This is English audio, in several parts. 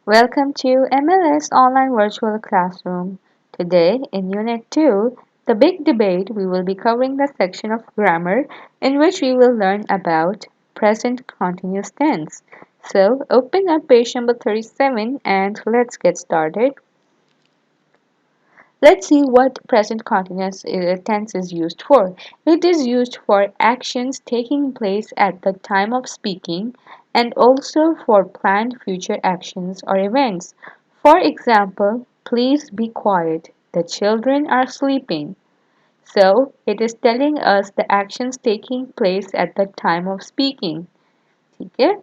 Welcome to MLS Online Virtual Classroom. Today, in Unit 2, the big debate, we will be covering the section of grammar in which we will learn about present continuous tense. So, open up page number 37 and let's get started. Let's see what present continuous tense is used for. It is used for actions taking place at the time of speaking and also for planned future actions or events. For example, please be quiet. The children are sleeping. So, it is telling us the actions taking place at the time of speaking. Okay?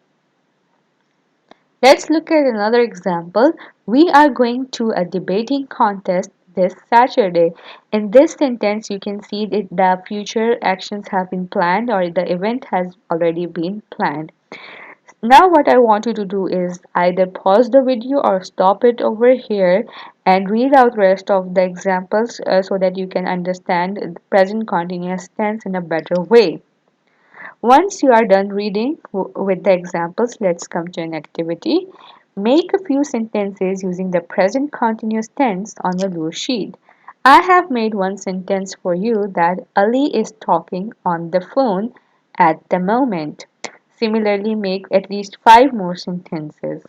Let's look at another example. We are going to a debating contest this Saturday. In this sentence, you can see that the future actions have been planned or the event has already been planned. Now what I want you to do is either pause the video or stop it over here and read out rest of the examples so that you can understand the present continuous tense in a better way. Once you are done reading with the examples, let's come to an activity. Make a few sentences using the present continuous tense on a loose sheet. I have made one sentence for you that Ali is talking on the phone at the moment. Similarly, make at least 5 more sentences.